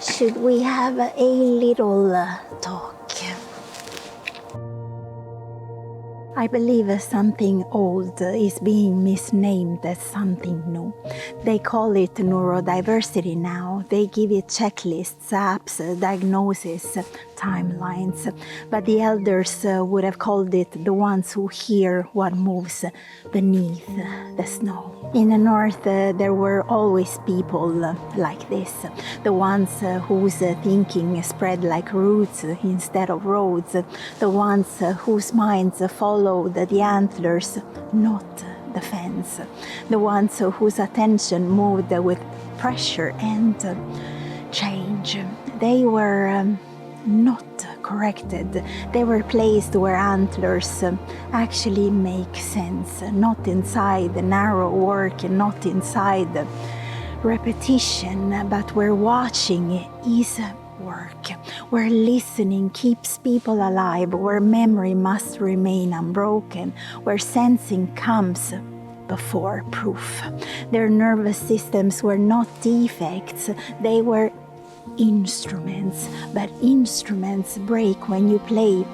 should we have a little talk? I believe something old is being misnamed as something new. They call it neurodiversity now. They give it checklists, apps, diagnoses, timelines. But the elders would have called it the ones who hear what moves beneath the snow. In the north, there were always people like this, the ones whose thinking spread like roots instead of roads, the ones whose minds followed the antlers, not the fence, the ones whose attention moved with pressure and change. They were not corrected. They were placed where antlers actually make sense, not inside the narrow work, not inside the repetition, but where watching is work, where listening keeps people alive, where memory must remain unbroken, where sensing comes before proof. Their nervous systems were not defects, they were instruments, but instruments break when you play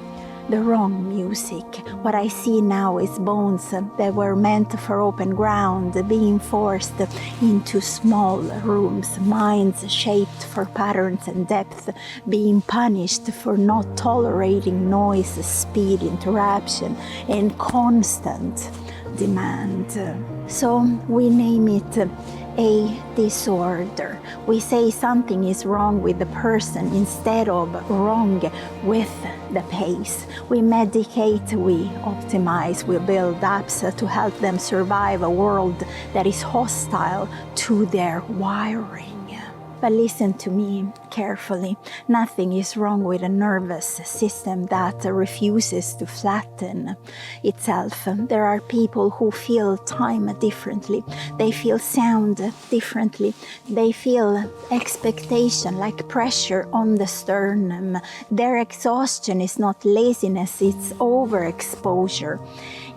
the wrong music. What I see now is bones that were meant for open ground being forced into small rooms, minds shaped for patterns and depth, being punished for not tolerating noise, speed, interruption, and constant demand. So we name it a disorder. We say something is wrong with the person instead of wrong with the pace. We medicate, we optimize, we build apps to help them survive a world that is hostile to their wiring. But listen to me carefully. Nothing is wrong with a nervous system that refuses to flatten itself. There are people who feel time differently. They feel sound differently. They feel expectation, like pressure on the sternum. Their exhaustion is not laziness, it's overexposure.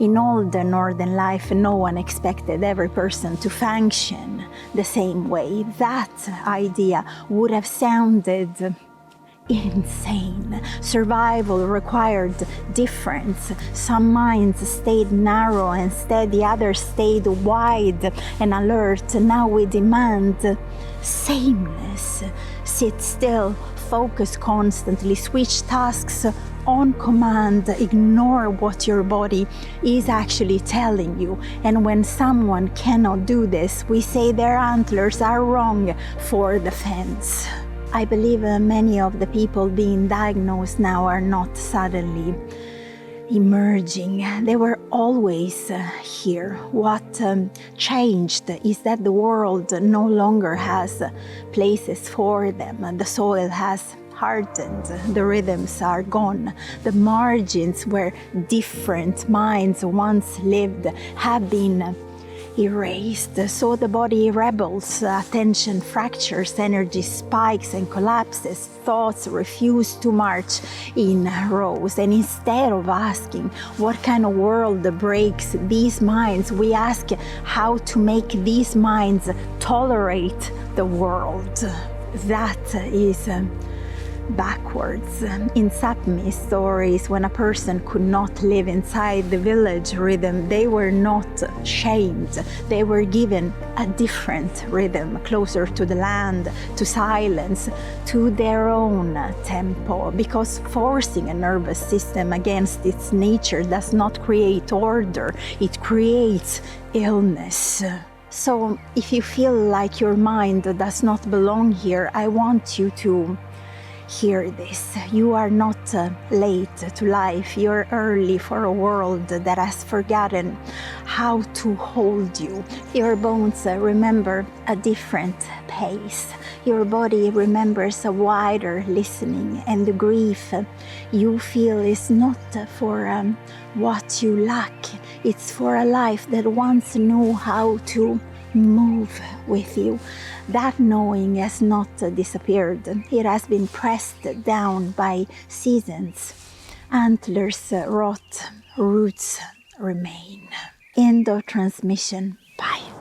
In all the northern life, no one expected every person to function the same way. That idea would have sounded insane. Survival required difference. Some minds stayed narrow, instead the others stayed wide and alert. Now we demand sameness. Sit still, focus constantly, switch tasks on command, ignore what your body is actually telling you. And when someone cannot do this, we say their antlers are wrong for the fence. I believe many of the people being diagnosed now are not suddenly emerging. They were always here. What changed is that the world no longer has places for them. The soil has hardened, the rhythms are gone. The margins where different minds once lived have been erased. So the body rebels, attention fractures, energy spikes and collapses, thoughts refuse to march in rows. And instead of asking what kind of world breaks these minds, we ask how to make these minds tolerate the world. That is backwards. In Sapmi stories, when a person could not live inside the village rhythm, they were not shamed. They were given a different rhythm, closer to the land, to silence, to their own tempo, because forcing a nervous system against its nature does not create order, it creates illness. So if you feel like your mind does not belong here, I want you to hear this. You are not late to life. You're early for a world that has forgotten how to hold you. Your bones remember a different pace. Your body remembers a wider listening, and the grief you feel is not for what you lack. It's for a life that once knew how to move with you. That knowing has not disappeared. It has been pressed down by seasons. Antlers rot, roots remain. End of transmission. Bye.